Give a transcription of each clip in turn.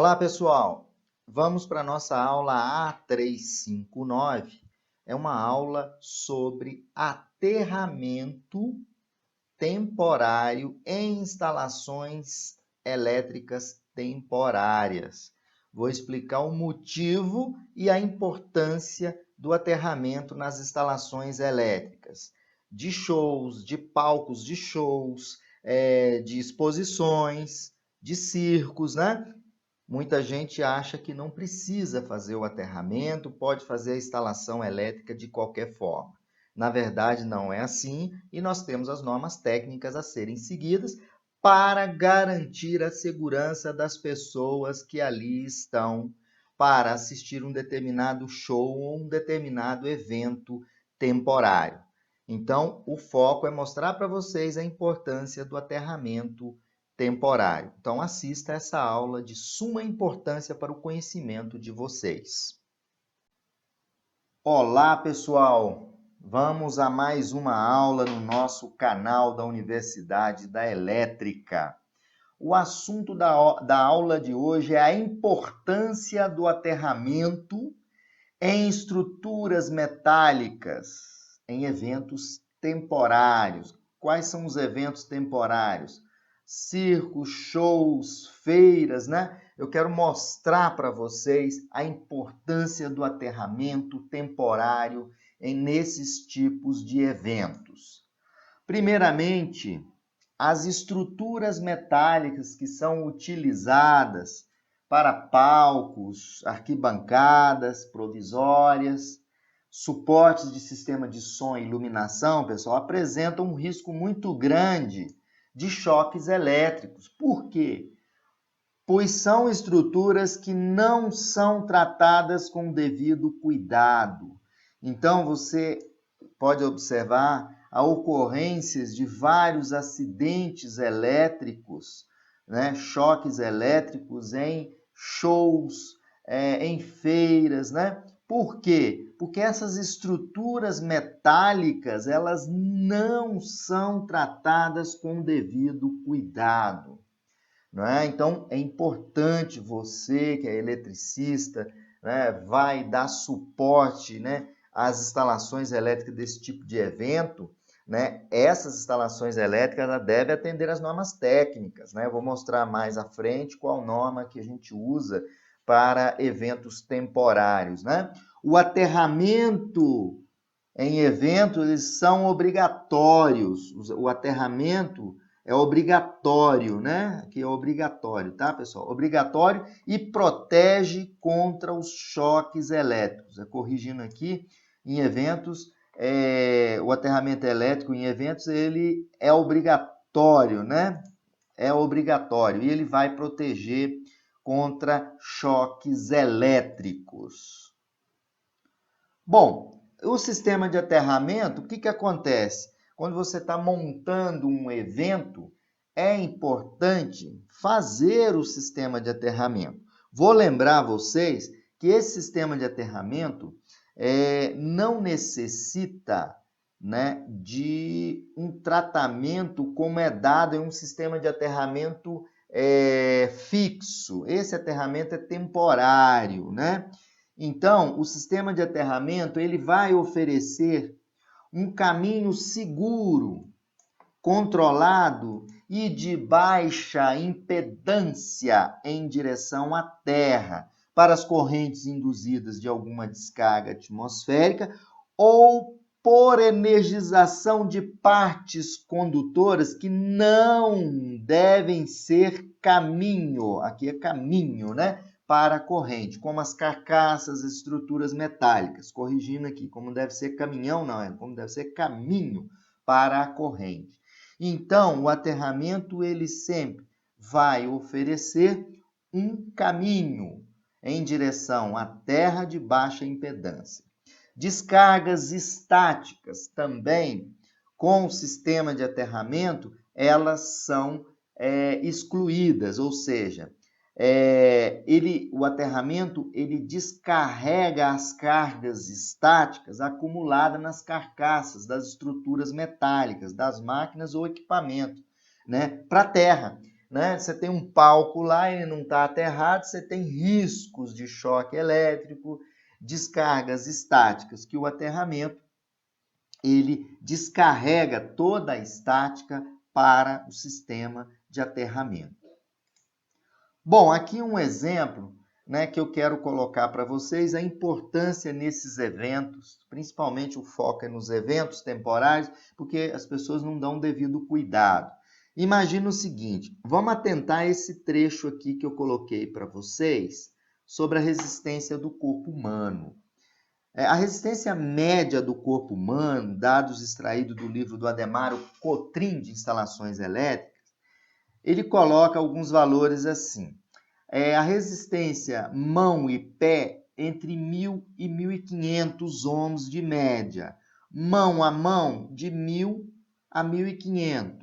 Olá, pessoal! Vamos para a nossa aula A359. É uma aula sobre aterramento temporário em instalações elétricas temporárias. Vou explicar o motivo e a importância do aterramento nas instalações elétricas, de shows, de palcos de shows, de exposições, de circos, né? Muita gente acha que não precisa fazer o aterramento, pode fazer a instalação elétrica de qualquer forma. Na verdade, não é assim e nós temos as normas técnicas a serem seguidas para garantir a segurança das pessoas que ali estão para assistir um determinado show ou um determinado evento temporário. Então, o foco é mostrar para vocês a importância do aterramento temporário. Então, assista essa aula de suma importância para o conhecimento de vocês. Olá, pessoal! Vamos a mais uma aula no nosso canal da Universidade da Elétrica. O assunto da aula de hoje é a importância do aterramento em estruturas metálicas, em eventos temporários. Quais são os eventos temporários? Circos, shows, feiras, né? Eu quero mostrar para vocês a importância do aterramento temporário nesses tipos de eventos. Primeiramente, as estruturas metálicas que são utilizadas para palcos, arquibancadas provisórias, suportes de sistema de som e iluminação, pessoal, apresentam um risco muito grande de choques elétricos. Por quê? Pois são estruturas que não são tratadas com o devido cuidado. Então, você pode observar a ocorrências de vários acidentes elétricos, né? Choques elétricos em shows, em feiras, né? Por quê? Porque essas estruturas metálicas, elas não são tratadas com o devido cuidado, não é? Então, é importante você, que é eletricista, né, vai dar suporte, né, às instalações elétricas desse tipo de evento, né? Essas instalações elétricas devem atender às normas técnicas, né? Eu vou mostrar mais à frente qual norma que a gente usa para eventos temporários, né? O aterramento em eventos, eles são obrigatórios. O aterramento é obrigatório, né? Aqui é obrigatório, tá, pessoal? Obrigatório e protege contra os choques elétricos. Corrigindo aqui, em eventos, o aterramento elétrico em eventos, ele é obrigatório, né? É obrigatório e ele vai proteger contra choques elétricos. Bom, o sistema de aterramento, o que acontece? Quando você está montando um evento, é importante fazer o sistema de aterramento. Vou lembrar vocês que esse sistema de aterramento não necessita, né, de um tratamento como é dado em um sistema de aterramento fixo. Esse aterramento é temporário, né? Então, o sistema de aterramento ele vai oferecer um caminho seguro, controlado e de baixa impedância em direção à Terra, para as correntes induzidas de alguma descarga atmosférica ou por energização de partes condutoras que não devem ser caminho, aqui é caminho, né? Para a corrente, como as carcaças, as estruturas metálicas. Corrigindo aqui, como deve ser caminhão, não, como deve ser caminho para a corrente. Então, o aterramento, ele sempre vai oferecer um caminho em direção à terra de baixa impedância. Descargas estáticas também, com o sistema de aterramento, elas são excluídas, ou seja, o aterramento ele descarrega as cargas estáticas acumuladas nas carcaças das estruturas metálicas, das máquinas ou equipamentos, né, para a terra. né? Você tem um palco lá, ele não está aterrado, você tem riscos de choque elétrico, descargas estáticas, que o aterramento ele descarrega toda a estática para o sistema de aterramento. Bom, aqui um exemplo, né, que eu quero colocar para vocês a importância nesses eventos, principalmente o foco é nos eventos temporários, porque as pessoas não dão devido cuidado. Imagina o seguinte, vamos atentar a esse trecho aqui que eu coloquei para vocês sobre a resistência do corpo humano. A resistência média do corpo humano, dados extraídos do livro do Ademaro Cotrim de instalações elétricas, ele coloca alguns valores assim. A resistência mão e pé entre 1.000 e 1.500 ohms de média. Mão a mão de 1.000 a 1.500.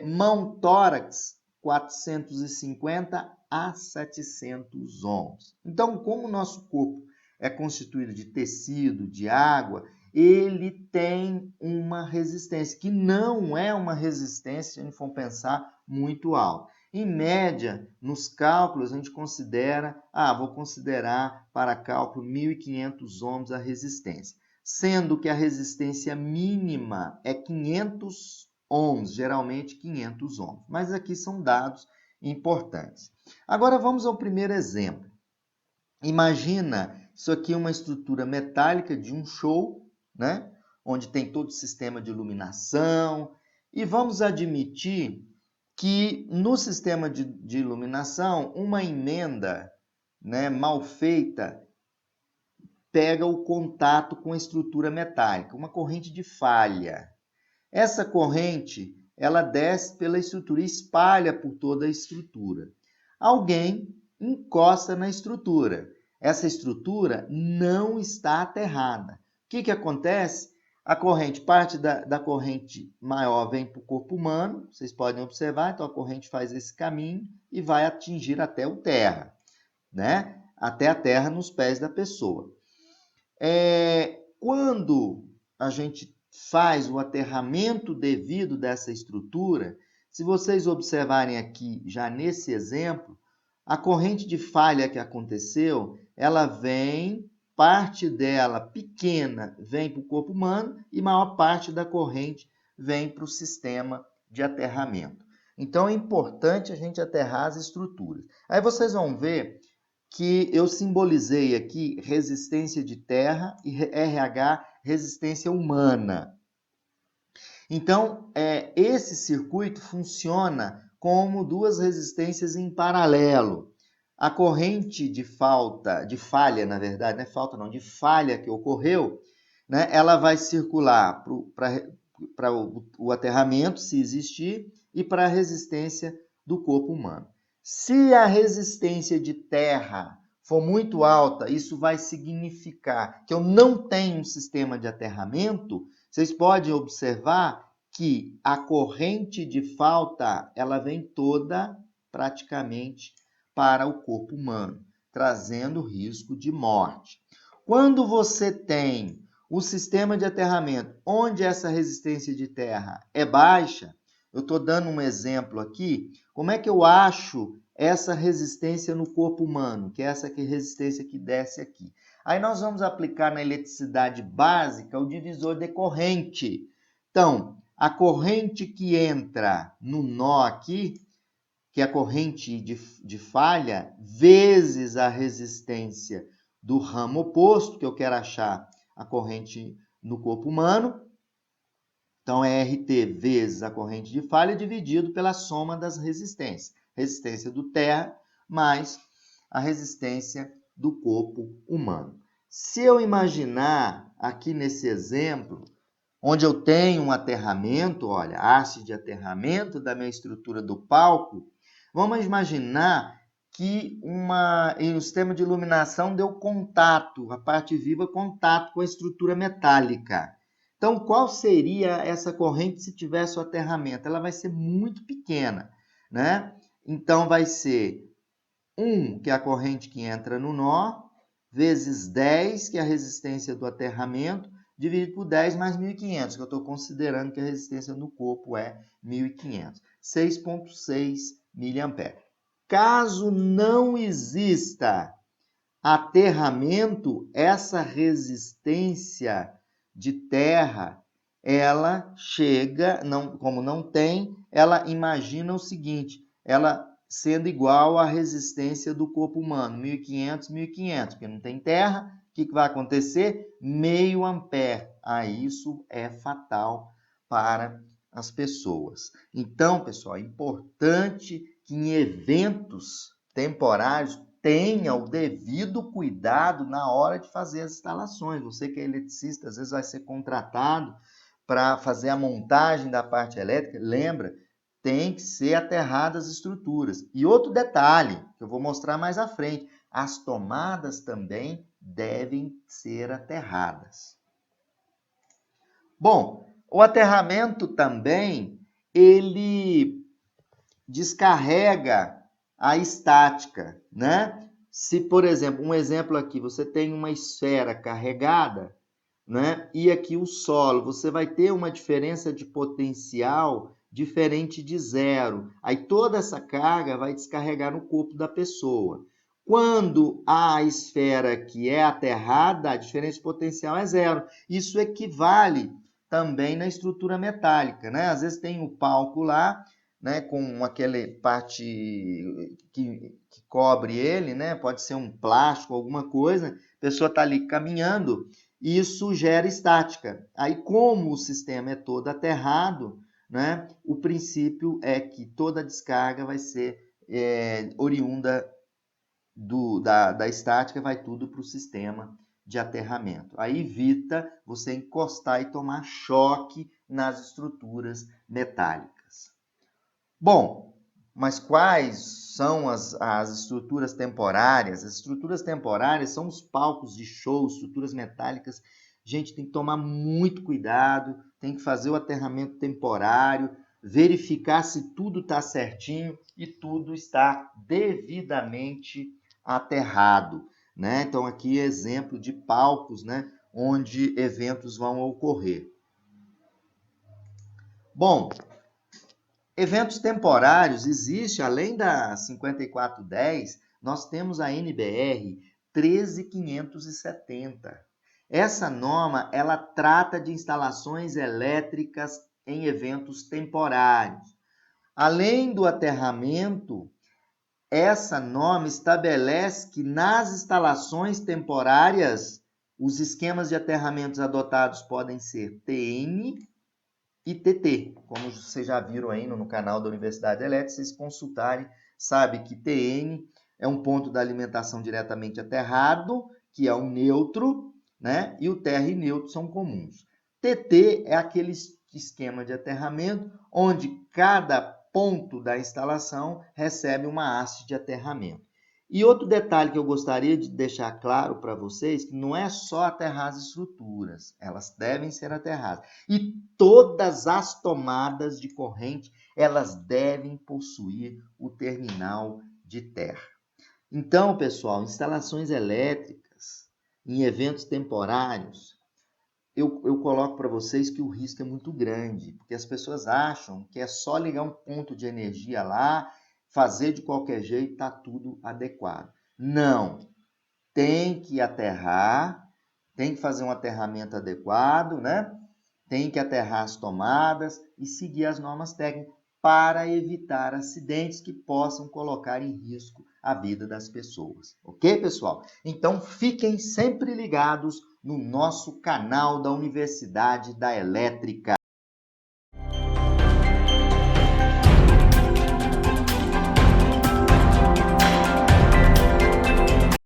Mão tórax 450 a 700 ohms. Então, como o nosso corpo é constituído de tecido, de água, ele tem uma resistência, que não é uma resistência, se a gente for pensar, muito alta. Em média, nos cálculos, a gente considera, vou considerar para cálculo 1.500 ohms a resistência, sendo que a resistência mínima é 500 ohms, geralmente 500 ohms. Mas aqui são dados importantes. Agora vamos ao primeiro exemplo. Imagina isso aqui é uma estrutura metálica de um show, né? Onde tem todo o sistema de iluminação. E vamos admitir que no sistema de iluminação, uma emenda, né, mal feita pega o contato com a estrutura metálica, uma corrente de falha. Essa corrente ela desce pela estrutura e espalha por toda a estrutura. Alguém encosta na estrutura. Essa estrutura não está aterrada. O que acontece? A corrente, parte da corrente maior vem para o corpo humano, vocês podem observar, então a corrente faz esse caminho e vai atingir até o terra, né? Até a terra nos pés da pessoa. Quando a gente faz o aterramento devido dessa estrutura, se vocês observarem aqui, já nesse exemplo, a corrente de falha que aconteceu, ela vem, parte dela pequena vem para o corpo humano e maior parte da corrente vem para o sistema de aterramento. Então, é importante a gente aterrar as estruturas. Aí vocês vão ver que eu simbolizei aqui resistência de terra e RH, resistência humana. Então, esse circuito funciona como duas resistências em paralelo. A corrente de falha, na verdade, não é falta não, de falha que ocorreu, né, ela vai circular para o aterramento, se existir, e para a resistência do corpo humano. Se a resistência de terra for muito alta, isso vai significar que eu não tenho um sistema de aterramento. Vocês podem observar que a corrente de falta, ela vem toda praticamente para o corpo humano, trazendo risco de morte. Quando você tem o sistema de aterramento, onde essa resistência de terra é baixa, eu estou dando um exemplo aqui, como é que eu acho essa resistência no corpo humano, que é essa resistência que desce aqui? Aí nós vamos aplicar na eletricidade básica o divisor de corrente. Então, a corrente que entra no nó aqui, que é a corrente de falha, vezes a resistência do ramo oposto, que eu quero achar a corrente no corpo humano. Então, é RT vezes a corrente de falha dividido pela soma das resistências. Resistência do terra mais a resistência do corpo humano. Se eu imaginar aqui nesse exemplo, onde eu tenho um aterramento, olha, haste de aterramento da minha estrutura do palco, vamos imaginar que o sistema de iluminação deu contato, a parte viva contato com a estrutura metálica. Então, qual seria essa corrente se tivesse o aterramento? Ela vai ser muito pequena, né? Então, vai ser 1, que é a corrente que entra no nó, vezes 10, que é a resistência do aterramento, dividido por 10 mais 1.500, que eu estou considerando que a resistência no corpo é 1.500. 6,6 mA. Caso não exista aterramento, essa resistência de terra, ela chega, como não tem, ela imagina o seguinte, ela sendo igual à resistência do corpo humano, 1.500, 1.500, porque não tem terra, o que vai acontecer? Meio ampere. Isso é fatal para as pessoas. Então, pessoal, é importante que em eventos temporários tenha o devido cuidado na hora de fazer as instalações. Você que é eletricista, às vezes vai ser contratado para fazer a montagem da parte elétrica, lembra, tem que ser aterradas as estruturas. E outro detalhe, que eu vou mostrar mais à frente, as tomadas também devem ser aterradas. Bom, o aterramento também, ele descarrega a estática, né? Se, por exemplo, um exemplo aqui, você tem uma esfera carregada, né? E aqui o solo, você vai ter uma diferença de potencial diferente de zero. Aí toda essa carga vai descarregar no corpo da pessoa. Quando a esfera que é aterrada, a diferença de potencial é zero. Isso equivale também na estrutura metálica, né? Às vezes tem o palco lá, né, com aquela parte que cobre ele, né? Pode ser um plástico, alguma coisa. A pessoa está ali caminhando, e isso gera estática. Aí, como o sistema é todo aterrado, né, o princípio é que toda a descarga vai ser oriunda da estática, vai tudo para o sistema de aterramento. Aí evita você encostar e tomar choque nas estruturas metálicas. Bom, mas quais são as estruturas temporárias? As estruturas temporárias são os palcos de show, estruturas metálicas. Gente, tem que tomar muito cuidado, tem que fazer o aterramento temporário, verificar se tudo está certinho e tudo está devidamente aterrado, né? Então, aqui é exemplo de palcos, né, onde eventos vão ocorrer. Bom, eventos temporários existe, além da 5410, nós temos a NBR 13570. Essa norma, ela trata de instalações elétricas em eventos temporários. Além do aterramento, essa norma estabelece que nas instalações temporárias, os esquemas de aterramentos adotados podem ser TN e TT, como vocês já viram aí no canal da Universidade Elétrica, vocês consultarem, sabe que TN é um ponto da alimentação diretamente aterrado, que é um neutro, né? E o terra e neutro são comuns. TT é aquele esquema de aterramento onde cada ponto da instalação recebe uma haste de aterramento. E outro detalhe que eu gostaria de deixar claro para vocês, que não é só aterrar as estruturas, elas devem ser aterradas. E todas as tomadas de corrente, elas devem possuir o terminal de terra. Então, pessoal, instalações elétricas em eventos temporários, eu coloco para vocês que o risco é muito grande, porque as pessoas acham que é só ligar um ponto de energia lá, fazer de qualquer jeito, está tudo adequado. Não, tem que aterrar, tem que fazer um aterramento adequado, né? Tem que aterrar as tomadas e seguir as normas técnicas para evitar acidentes que possam colocar em risco a vida das pessoas. Ok, pessoal? Então, fiquem sempre ligados no nosso canal da Universidade da Elétrica.